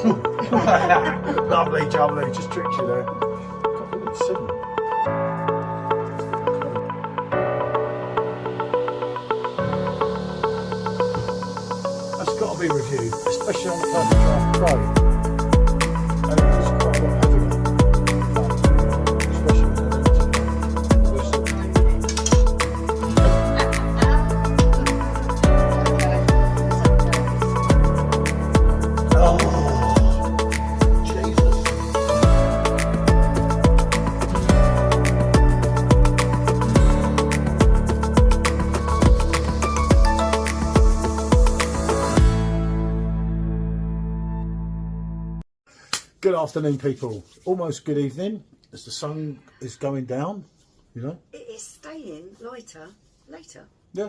Lovely, jubbly, just tricked you there. God, look at 7. That's got to be reviewed, especially on the PerfectDraft Pro. And it's just quite a lot heavier. Especially when Good afternoon, people. Almost good evening as the sun is going down, you know. It is staying lighter later. Yeah,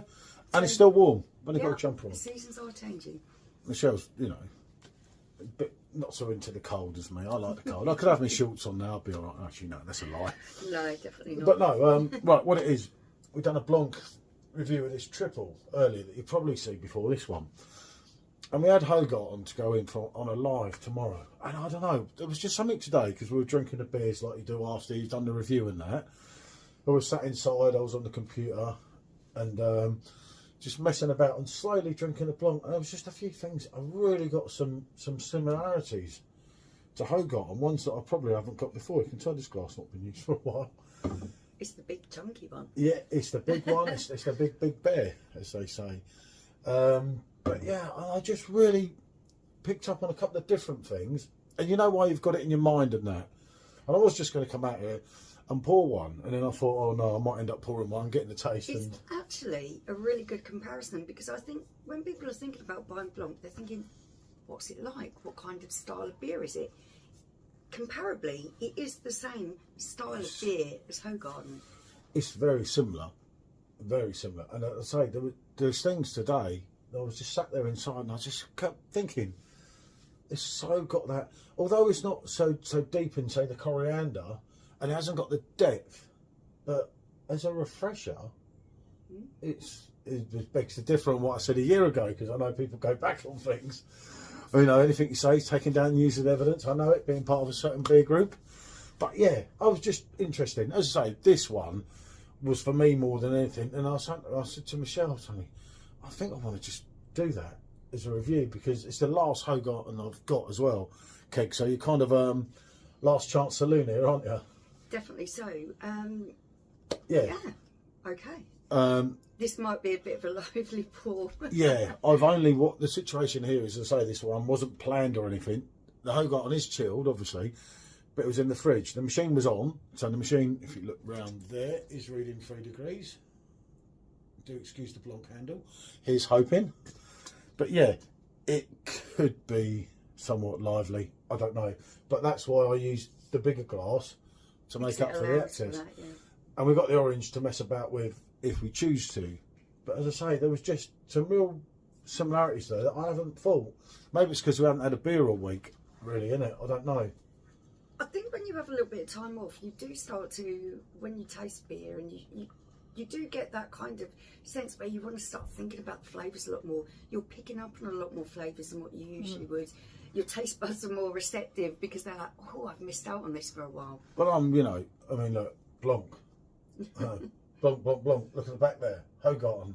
and it's still warm. I've only got a jumper on. The seasons are changing. Michelle's, you know, a bit not so into the cold as me. I like the cold. I could have my shorts on now, I'll be all right. Actually, no, that's a lie. No, definitely not. But no, right, what it is, we've done a Blanc review of this triple earlier that you'll probably see before this one. And we had Hoegaarden to go in for on a live tomorrow. And I don't know, there was just something today because we were drinking the beers like you do after you've done the review and that. I was sat inside, I was on the computer and just messing about and slowly drinking the Blanc. And there was just a few things. I really got some similarities to Hoegaarden, ones that I probably haven't got before. You can tell this glass not been used for a while. It's the big chunky one. Yeah, it's the big one. It's the big bear, as they say. But yeah, I just really picked up on a couple of different things. And you know why you've got it in your mind and that. And I was just going to come out here and pour one. And then I thought, oh no, I might end up pouring one, getting the taste. It's actually a really good comparison because I think when people are thinking about buying Blanc, they're thinking, what's it like? What kind of style of beer is it? Comparably, it is the same style of beer as Hoegaarden. It's very similar. Very similar. And as I say, there's things today. I was just sat there inside and I just kept thinking, it's so got that, although it's not so deep in, say, the coriander, and it hasn't got the depth, but as a refresher, it begs to differ on what I said a year ago, because I know people go back on things. You know, anything you say is taken down and used as evidence. I know it, being part of a certain beer group. But yeah, I was just interested. As I say, this one was for me more than anything. And I said to Michelle, I think I want to just do that as a review because it's the last Hoegaarden I've got as well, Keg. So you're kind of last chance saloon here, aren't you? Definitely so. Yeah. Okay. This might be a bit of a lively pour. Yeah, what the situation here is, as I say, this one wasn't planned or anything. The Hoegaarden is chilled, obviously, but it was in the fridge. The machine was on, so the machine, if you look round there, is reading 3 degrees. Do excuse the Blanc handle. Here's hoping. But yeah, it could be somewhat lively. I don't know. But that's why I used the bigger glass to make up for the excess. That, yeah. And we've got the orange to mess about with if we choose to. But as I say, there was just some real similarities there that I haven't thought. Maybe it's because we haven't had a beer all week, really, innit? I don't know. I think when you have a little bit of time off, you do start to, when you taste beer and you do get that kind of sense where you want to start thinking about the flavours a lot more. You're picking up on a lot more flavours than what you usually would. Your taste buds are more receptive because they're like, oh, I've missed out on this for a while. But you know, I mean, look, Blanc. Blanc. Look at the back there. Hoegaarden.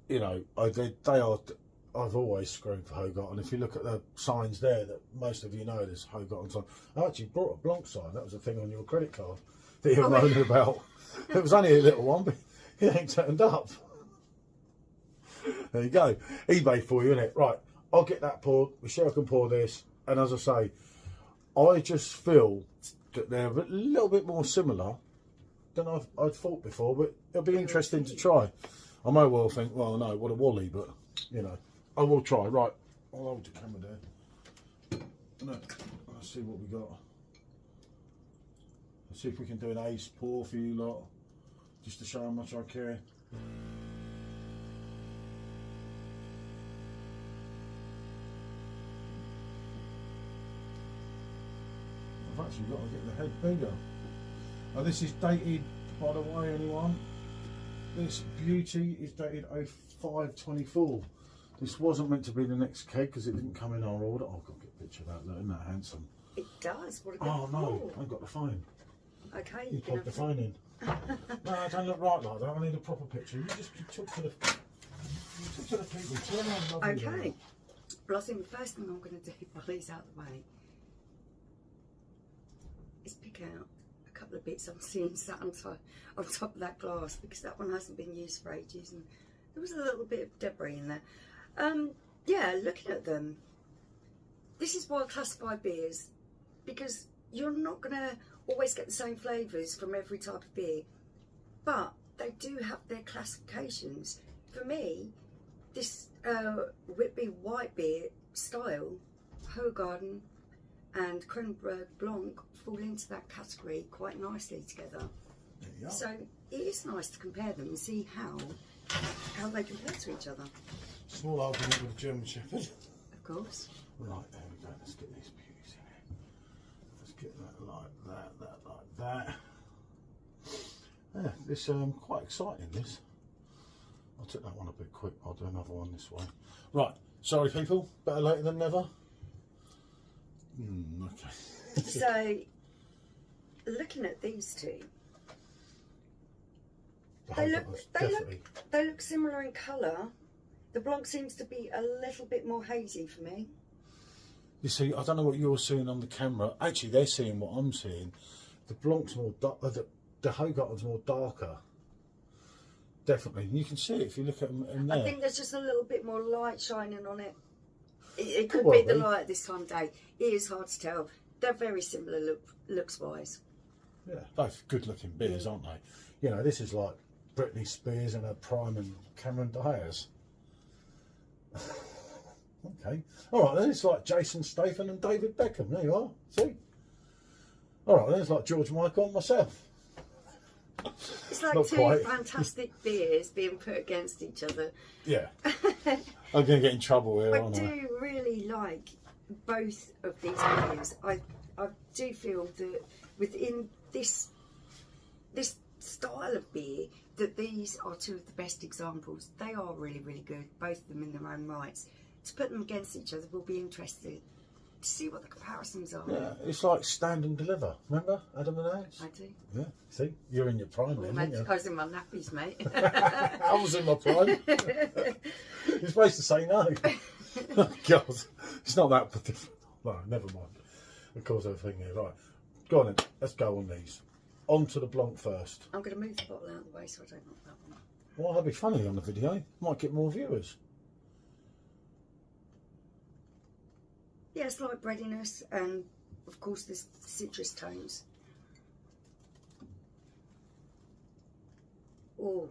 You know, I've always screwed for Hoegaarden. If you look at the signs there, that most of you know there's Hoegaarden sign. I actually brought a Blanc sign. That was a thing on your credit card that you're moaning about. It was only a little one, but it ain't turned up. There you go. eBay for you, innit? Right, I'll get that poured. Michelle can pour this. And as I say, I just feel that they're a little bit more similar than I'd thought before, but it'll be interesting to try. I may well think, well, no, what a wally, but, you know, I will try. Right, I'll hold the camera there. Look, let's see what we got. Let's see if we can do an ace pour for you lot, just to show how much I care. I've actually got to get the head bigger. Now this is dated, by the way, anyone. This beauty is dated 05/24. This wasn't meant to be the next keg because it didn't come in our order. Oh, I've got to get a picture of that. Look, isn't that handsome? It does. What a good Oh no, call. I've got the phone. Okay, You plugged the phone in. No, I don't look right like that. I need a proper picture. You just talk to the people. Turn around, lovely. Okay. Well, I think the first thing I'm going to do while he's out of the way is pick out a couple of bits I'm seeing sat on top of that glass, because that one hasn't been used for ages and there was a little bit of debris in there. Yeah, looking at them, this is why I classify beers, because you're not going to always get the same flavours from every type of beer, but they do have their classifications. For me, this Whitby white beer style, Hoegaarden and Kronenbourg Blanc fall into that category quite nicely together. So it is nice to compare them and see how they compare to each other. Small argument with a German Shepherd. Of course. Right, there we go. Let's get these beauties in here. Let's get that like that like that. Yeah, this quite exciting, this. I took that one a bit quick. I'll do another one this way. Right, sorry people, better later than never. Okay. So, looking at these two, they look similar in colour. The Blanc seems to be a little bit more hazy for me. You see, I don't know what you're seeing on the camera. Actually, they're seeing what I'm seeing. The Blanc's more dark. The Hoegaarden's more darker. Definitely, and you can see it if you look at them in there. I think there's just a little bit more light shining on it. It could be the light at this time of day. It is hard to tell. They're very similar looks-wise. Yeah, both good-looking beers, aren't they? You know, this is like Britney Spears and her prime and Cameron Diaz. Okay. All right, then it's like Jason Statham and David Beckham. There you are. See? All right, then it's like George Michael and myself. It's like two fantastic beers being put against each other. Yeah. I'm going to get in trouble here, aren't I? I do really like both of these beers. I do feel that within this style of beer, that these are two of the best examples. They are really, really good, both of them in their own rights. To put them against each other, we'll be interested to see what the comparisons are. Yeah, it's like Stand and Deliver. Remember Adam and Alex? I do. Yeah, see? You're in your prime then, aren't you? I was in my nappies, mate. I was in my prime. You're supposed to say no. Oh, God, it's not that different. No, never mind. Of course, everything here. Right, go on then. Let's go on these. On to the Blanc first. I'm going to move the bottle out of the way so I don't knock that one. Well, that'd be funny on the video. Might get more viewers. Yeah, slight breadiness and, of course, there's citrus tones. Oh.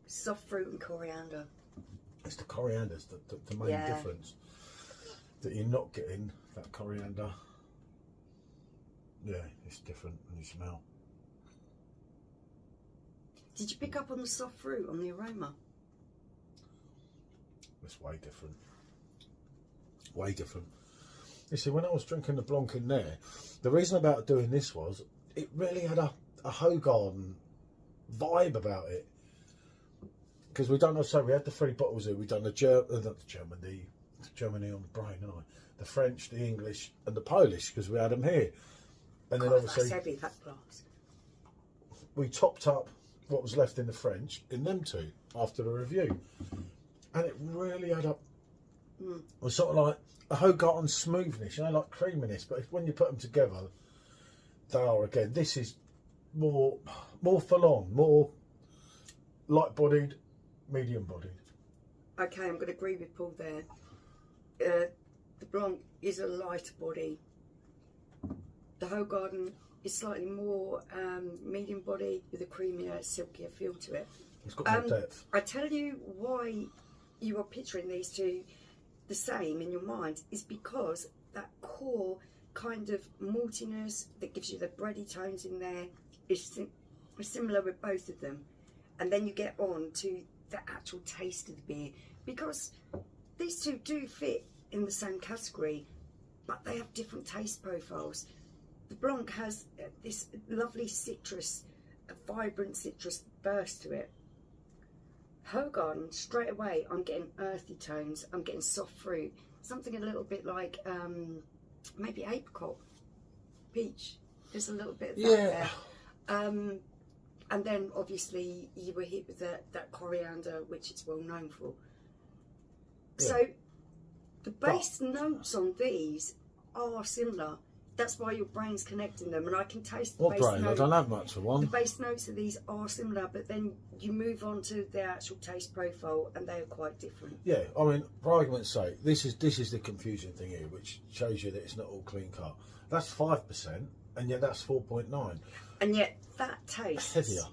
Soft fruit and coriander. It's the coriander's the main difference. That you're not getting that coriander. Yeah, it's different when you smell. Did you pick up on the soft fruit, on the aroma? It's way different. Way different. You see, when I was drinking the Blanc in there, the reason about doing this was it really had a Hoegaarden vibe about it. Because we done, so we had the 3 bottles here. We done the Germany on the brain, aren't I? The French, the English, and the Polish, because we had them here. And then obviously that's heavy, that glass. We topped up what was left in the French in them two after the review. And it really had up. It was sort of like a Hoegaarden smoothness, you know, like creaminess. But when you put them together, they are again. This is more full on, more light-bodied, medium-bodied. Okay, I'm going to agree with Paul there. The Blanc is a lighter body. The Hoegaarden is slightly more medium body with a creamier, silkier feel to it. It's got more depth. I tell you why you are picturing these two the same in your mind is because that core kind of maltiness that gives you the bready tones in there is similar with both of them. And then you get on to the actual taste of the beer, because these two do fit in the same category, but they have different taste profiles. The Blanc has this lovely citrus, a vibrant citrus burst to it. Hoegaarden, straight away, I'm getting earthy tones. I'm getting soft fruit. Something a little bit like maybe apricot, peach. There's a little bit of that there. And then obviously you were hit with that coriander, which it's well known for. Yeah. So the base notes on these are similar. That's why your brain's connecting them, and I can taste the what base brain? note. I don't have much of one. The base notes of these are similar, but then you move on to the actual taste profile, and they are quite different. Yeah, I mean, for argument's sake, this is the confusing thing here, which shows you that it's not all clean cut. That's 5%, and yet that's 4.9. And yet that tastes heavier,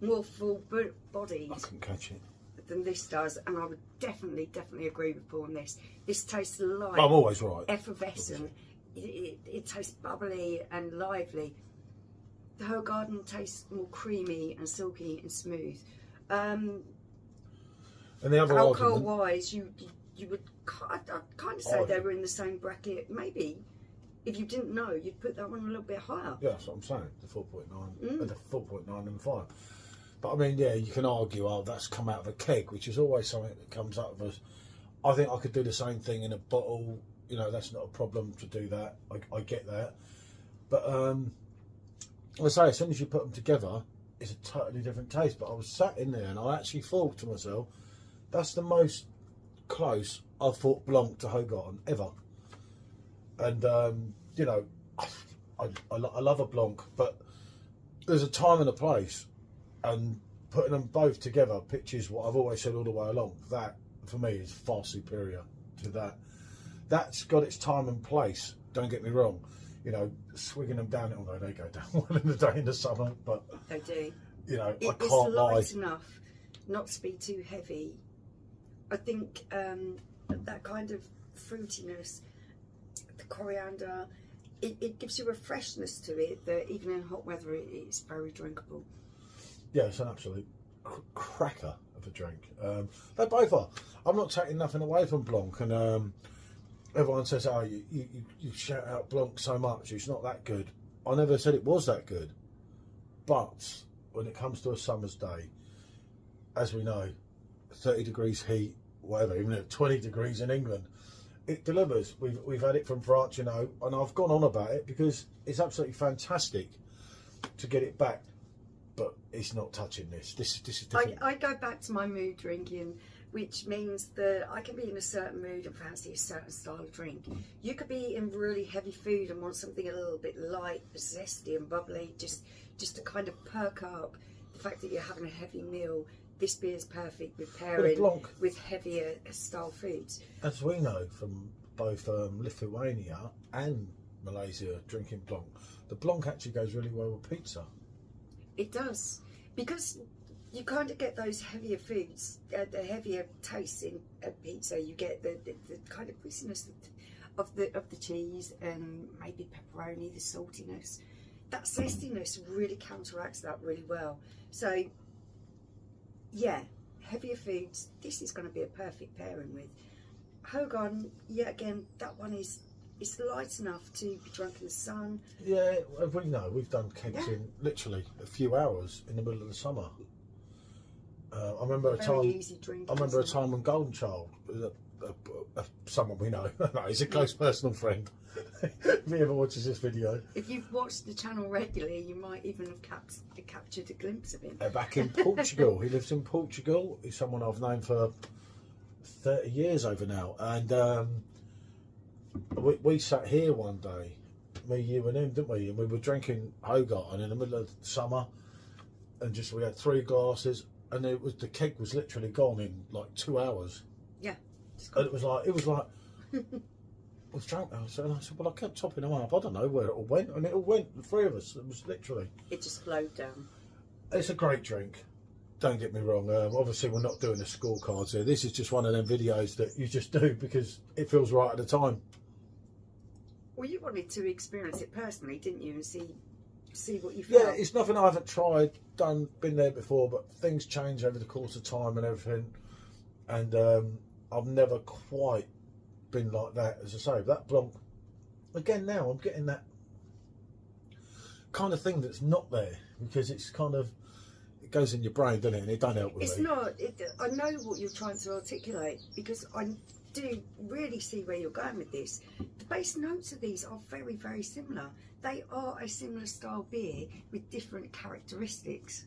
more full-bodied. I can catch it. Than this does, and I would definitely agree with Paul on this. This tastes like I'm always right. Effervescent. It tastes bubbly and lively. The Hoegaarden tastes more creamy and silky and smooth. And the other alcohol wise, you would kind of say they were in the same bracket. Maybe if you didn't know, you'd put that one a little bit higher. Yeah, that's what I'm saying. The 4.9, the 4.9 and 5. But I mean, yeah, you can argue, oh, that's come out of a keg, which is always something that comes out of us. I think I could do the same thing in a bottle. You know, that's not a problem to do that. I get that. But I say, as soon as you put them together, it's a totally different taste. But I was sat in there and I actually thought to myself, that's the most close I've thought Blanc to Hoegaarden ever. And, you know, I love a Blanc, but there's a time and a place. And putting them both together pitches what I've always said all the way along. That, for me, is far superior to that. That's got its time and place, don't get me wrong. You know, swigging them down, although they go down one in the day in the summer, but... They do. You know, I can't lie. It's light enough not to be too heavy. I think that kind of fruitiness, the coriander, it gives you a freshness to it that even in hot weather, it's very drinkable. Yeah, it's an absolute cracker of a drink. They both are. I'm not taking nothing away from Blanc, and everyone says, "Oh, you shout out Blanc so much. It's not that good." I never said it was that good, but when it comes to a summer's day, as we know, 30 degrees heat, whatever, even at 20 degrees in England, it delivers. We've had it from France, you know, and I've gone on about it because it's absolutely fantastic to get it back. But it's not touching this. This is different. I go back to my mood drinking, which means that I can be in a certain mood and fancy a certain style of drink. You could be in really heavy food and want something a little bit light, zesty and bubbly, just to kind of perk up the fact that you're having a heavy meal. This beer is perfect with pairing with heavier style foods. As we know from both Lithuania and Malaysia drinking Blanc, the Blanc actually goes really well with pizza. It does, because you kind of get those heavier foods, the heavier tastes in pizza. You get the kind of crispiness of the cheese and maybe pepperoni, the saltiness. That zestiness really counteracts that really well. So, yeah, heavier foods, this is going to be a perfect pairing with. Hoegaarden, yeah, again, that one is... It's light enough to be drunk in the sun. Yeah, we know. We've done kegs in literally a few hours in the middle of the summer. I remember a time when Golden Child, someone we know, no, he's a close personal friend. If he ever watches this video. If you've watched the channel regularly, you might even have captured a glimpse of him. Back in Portugal. He lives in Portugal. He's someone I've known for 30 years over now. And... We sat here one day, me, you and him, didn't we? And we were drinking Hoegaarden in the middle of summer, and we had 3 glasses, and the keg was literally gone in like 2 hours. Yeah. And it was like I was drunk. I said, well, I kept topping them up. I don't know where it all went, and it all went. The 3 of us. It was literally. It just flowed down. It's a great drink. Don't get me wrong. Obviously, we're not doing the scorecards here. This is just one of them videos that you just do because it feels right at the time. Well, you wanted to experience it personally, didn't you, and see what you felt? Yeah, it's nothing I haven't tried, been there before, but things change over the course of time and everything. And I've never quite been like that. As I say, that Blanc, again, now I'm getting that kind of thing that's not there because it's kind of it goes in your brain, doesn't it? And it don't help with It's me. not. I know what you're trying to articulate because I do really see where you're going with this. The base notes of these are very, very similar. They are a similar style beer with different characteristics.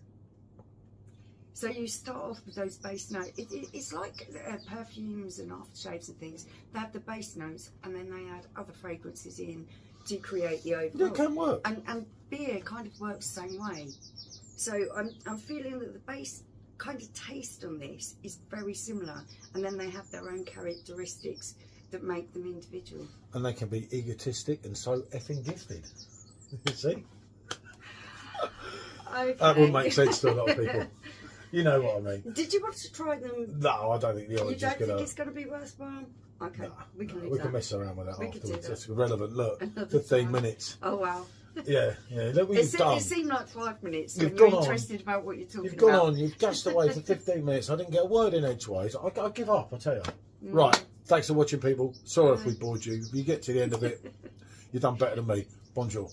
So you start off with those base notes. It's like perfumes and aftershaves and things. They have the base notes and then they add other fragrances in to create the overall. Yeah, it can work. And beer kind of works the same way. So I'm feeling that the base kind of taste on this is very similar, and then they have their own characteristics that make them individual. And they can be egotistic and so effing gifted. You see? Okay. That would make sense to a lot of people. You know what I mean? Did you want to try them? No, I don't think the You orange don't is going think to... it's going to be worthwhile? Okay, Nah, we can nah, leave we that. can mess around with that We could do afterwards. that. It's irrelevant. Look, Another 15 time. minutes. Oh wow. Yeah. Look what you've done. It seemed like 5 minutes You've when you're gone on. interested about what you're talking You've gone about. on, you've gassed away for 15 minutes. I didn't get a word in edgeways. I give up, I tell you. Right, thanks for watching, people. Sorry if we bored you. If you get to the end of it, you've done better than me. Bonjour.